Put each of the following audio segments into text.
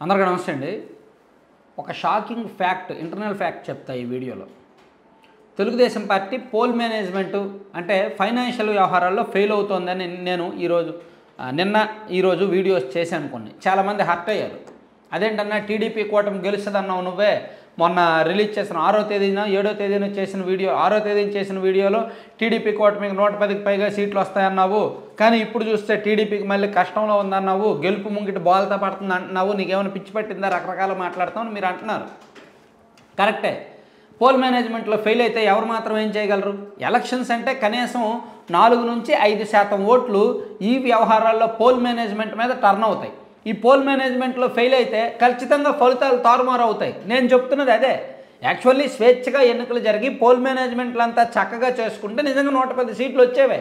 అందరికీ నమస్తే అండి. ఒక షాకింగ్ ఫ్యాక్ట్, ఇంటర్నల్ ఫ్యాక్ట్ చెప్తా ఈ వీడియోలో. తెలుగుదేశం పార్టీ పోల్ మేనేజ్మెంట్ అంటే ఫైనాన్షియల్ వ్యవహారాల్లో ఫెయిల్ అవుతోందని నేను ఈరోజు వీడియోస్ చేశాను. కొన్ని చాలామంది హర్ట్ అయ్యారు. అదేంటన్నా టీడీపీ కూటమి గెలుస్తుందన్నావు నువ్వే, మొన్న రిలీజ్ చేసిన 6వ తేదీన 7వ తేదీన చేసిన వీడియో 6వ తేదీన చేసిన వీడియోలో టీడీపీ కూటమికి 110కి పైగా సీట్లు వస్తాయన్నావు. కానీ ఇప్పుడు చూస్తే టీడీపీకి మళ్ళీ కష్టంలో ఉందన్నావు, గెలుపు ముంగిటి బాల్తో పడుతుంది అంటున్నావు, నీకేమైనా పిచ్చి పట్టిందా, రకరకాల మాట్లాడతామని మీరు అంటున్నారు. కరెక్టే, పోల్ మేనేజ్మెంట్లో ఫెయిల్ అయితే ఎవరు మాత్రం ఏం చేయగలరు? ఎలక్షన్స్ అంటే కనీసం 4 నుంచి 5% ఓట్లు ఈ వ్యవహారాల్లో పోల్ మేనేజ్మెంట్ మీద టర్న్ అవుతాయి. ఈ పోల్ మేనేజ్మెంట్లో ఫెయిల్ అయితే ఖచ్చితంగా ఫలితాలు తారుమారు అవుతాయి. నేను చెప్తున్నది అదే. యాక్చువల్లీ స్వేచ్ఛగా ఎన్నికలు జరిగి పోల్ మేనేజ్మెంట్లు అంతా చక్కగా చేసుకుంటే నిజంగా 110 సీట్లు వచ్చేవే.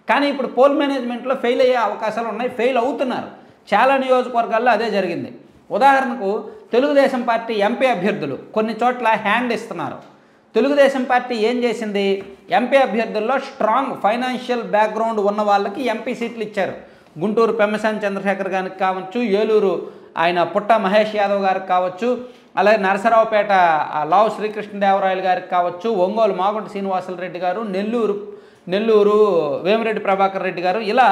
కానీ ఇప్పుడు పోల్ మేనేజ్మెంట్లో ఫెయిల్ అయ్యే అవకాశాలు ఉన్నాయి, ఫెయిల్ అవుతున్నారు. చాలా నియోజకవర్గాల్లో అదే జరిగింది. ఉదాహరణకు తెలుగుదేశం పార్టీ ఎంపీ అభ్యర్థులు కొన్ని చోట్ల హ్యాండ్ ఇస్తున్నారు. తెలుగుదేశం పార్టీ ఏం చేసింది? ఎంపీ అభ్యర్థుల్లో స్ట్రాంగ్ ఫైనాన్షియల్ బ్యాక్గ్రౌండ్ ఉన్న వాళ్ళకి ఎంపీ సీట్లు ఇచ్చారు. గుంటూరు పెమ్మసాని చంద్రశేఖర్ గారికి కావచ్చు, ఏలూరు ఆయన పుట్ట మహేష్ యాదవ్ గారికి కావచ్చు, అలాగే నరసరావుపేట లావు శ్రీకృష్ణదేవరాయలు గారికి కావచ్చు, ఒంగోలు మాగుంట శ్రీనివాసులు రెడ్డి గారు, నెల్లూరు వేమిరెడ్డి ప్రభాకర్ రెడ్డి గారు, ఇలా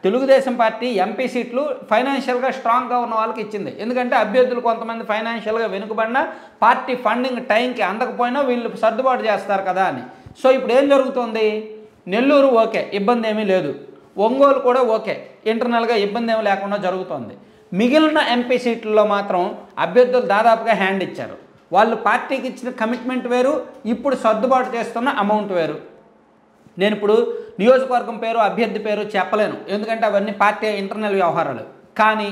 తెలుగుదేశం పార్టీ ఎంపీ సీట్లు ఫైనాన్షియల్గా స్ట్రాంగ్గా ఉన్న వాళ్ళకి ఇచ్చింది. ఎందుకంటే అభ్యర్థులు కొంతమంది ఫైనాన్షియల్గా వెనుకబడినా పార్టీ ఫండింగ్ టైంకి అందకపోయినా వీళ్ళు సర్దుబాటు చేస్తారు కదా అని. సో ఇప్పుడు ఏం జరుగుతుంది? నెల్లూరు ఓకే, ఇబ్బంది ఏమీ లేదు. ఒంగోలు కూడా ఓకే, ఇంటర్నల్గా ఇబ్బంది ఏమీ లేకుండా జరుగుతోంది. మిగిలిన ఎంపీ సీట్లలో మాత్రం అభ్యర్థులు దాదాపుగా హ్యాండ్ ఇచ్చారు. వాళ్ళు పార్టీకి ఇచ్చిన కమిట్మెంట్ వేరు, ఇప్పుడు సర్దుబాటు చేస్తున్న అమౌంట్ వేరు. నేను ఇప్పుడు నియోజకవర్గం పేరు, అభ్యర్థి పేరు చెప్పలేను, ఎందుకంటే అవన్నీ పార్టీ ఇంటర్నల్ వ్యవహారాలు. కానీ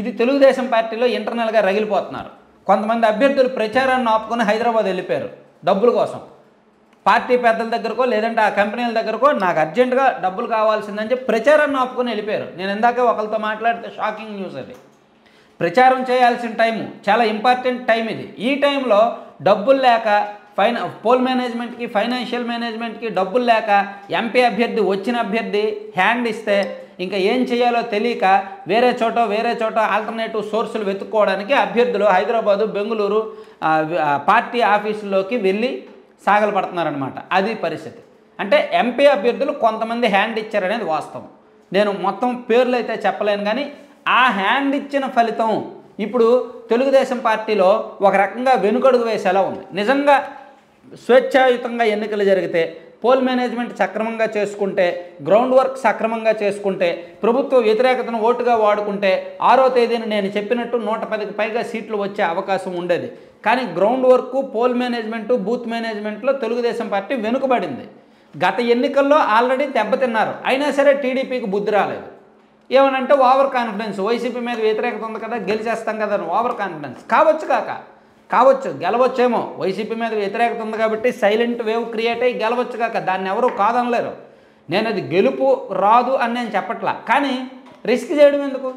ఇది తెలుగుదేశం పార్టీలో ఇంటర్నల్గా రగిలిపోతున్నారు. కొంతమంది అభ్యర్థులు ప్రచారాన్ని ఆపుకొని హైదరాబాద్ వెళ్ళిపోయారు డబ్బుల కోసం. పార్టీ పెద్దల దగ్గరకో లేదంటే ఆ కంపెనీల దగ్గరకో నాకు అర్జెంటుగా డబ్బులు కావాల్సిందని చెప్పి ప్రచారాన్ని ఆపుకొని వెళ్ళిపోయారు. నేను ఇందాకే ఒకరితో మాట్లాడితే షాకింగ్ న్యూస్ అది. ప్రచారం చేయాల్సిన టైము, చాలా ఇంపార్టెంట్ టైం ఇది. ఈ టైంలో డబ్బులు లేక పోల్ మేనేజ్మెంట్కి, ఫైనాన్షియల్ మేనేజ్మెంట్కి డబ్బులు లేక ఎంపీ అభ్యర్థి వచ్చిన అభ్యర్థి హ్యాండ్ ఇస్తే ఇంకా ఏం చేయాలో తెలియక వేరే చోట ఆల్టర్నేటివ్ సోర్సులు వెతుక్కోవడానికి అభ్యర్థులు హైదరాబాదు, బెంగళూరు పార్టీ ఆఫీసుల్లోకి వెళ్ళి సాగలపడుతున్నారనమాట. అది పరిస్థితి. అంటే ఎంపీ అభ్యర్థులు కొంతమంది హ్యాండ్ ఇచ్చారనేది వాస్తవం. నేను మొత్తం పేర్లు అయితే చెప్పలేను, కానీ ఆ హ్యాండ్ ఇచ్చిన ఫలితం ఇప్పుడు తెలుగుదేశం పార్టీలో ఒక రకంగా వెనుకడుగు వేసేలా ఉంది. నిజంగా స్వేచ్ఛాయుతంగా ఎన్నికలు జరిగితే, పోల్ మేనేజ్మెంట్ సక్రమంగా చేసుకుంటే, గ్రౌండ్ వర్క్ సక్రమంగా చేసుకుంటే, ప్రభుత్వ వ్యతిరేకతను ఓటుగా వాడుకుంటే 6వ తేదీన నేను చెప్పినట్టు 110కి పైగా సీట్లు వచ్చే అవకాశం ఉండేది. కానీ ground work, pole management, booth మేనేజ్మెంట్లో తెలుగుదేశం పార్టీ వెనుకబడింది. గత ఎన్నికల్లో ఆల్రెడీ దెబ్బతిన్నారు, అయినా సరే టీడీపీకి బుద్ధి రాలేదు. ఏమనంటే ఓవర్ కాన్ఫిడెన్స్, వైసీపీ మీద వ్యతిరేకత ఉంది కదా, గెలిచేస్తాం కదా అని ఓవర్ కాన్ఫిడెన్స్. కావచ్చు గెలవచ్చేమో, వైసీపీ మీద వ్యతిరేకత ఉంది కాబట్టి సైలెంట్ వేవ్ క్రియేట్ అయ్యి గెలవచ్చు కాక, దాన్ని ఎవరూ కాదనలేరు. నేను అది గెలుపు రాదు అని నేను చెప్పట్లా, కానీ రిస్క్ చేయడం ఎందుకు?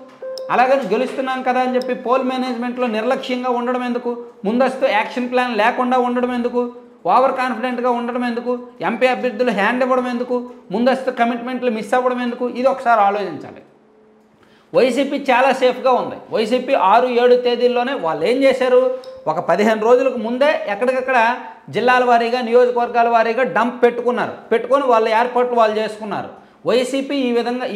అలాగని గెలుస్తున్నాం కదా అని చెప్పి పోల్ మేనేజ్మెంట్లో నిర్లక్ష్యంగా ఉండడం ఎందుకు? ముందస్తు యాక్షన్ ప్లాన్ లేకుండా ఉండడం ఎందుకు? ఓవర్ కాన్ఫిడెంట్గా ఉండడం ఎందుకు? ఎంపీ అభ్యర్థులు హ్యాండ్ ఇవ్వడం ఎందుకు? ముందస్తు కమిట్మెంట్లు మిస్ అవ్వడం ఎందుకు? ఇది ఒకసారి ఆలోచించాలి. వైసీపీ చాలా సేఫ్గా ఉంది. వైసీపీ 6-7 తేదీల్లోనే వాళ్ళు ఏం చేశారు? ఒక 15 రోజులకు ముందే ఎక్కడికక్కడ జిల్లాల వారీగా, నియోజకవర్గాల వారీగా డంప్ పెట్టుకొని వాళ్ళ ఏర్పాట్లు వాళ్ళు చేసుకున్నారు. వైసీపీ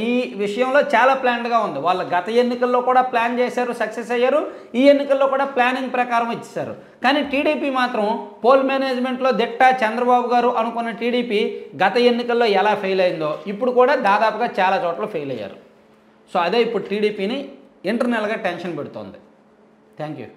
ఈ విషయంలో చాలా ప్లాన్డ్గా ఉంది. వాళ్ళ గత ఎన్నికల్లో కూడా ప్లాన్ చేశారు, సక్సెస్ అయ్యారు. ఈ ఎన్నికల్లో కూడా ప్లానింగ్ ప్రకారం ఇచ్చేశారు. కానీ టీడీపీ మాత్రం పోల్ మేనేజ్మెంట్లో దిట్ట చంద్రబాబు గారు అనుకున్న టీడీపీ గత ఎన్నికల్లో ఎలా ఫెయిల్ అయిందో ఇప్పుడు కూడా దాదాపుగా చాలా చోట్ల ఫెయిల్ అయ్యారు. సో అదే ఇప్పుడు టీడీపీని ఇంటర్నల్గా టెన్షన్ పెడుతోంది. Thank you.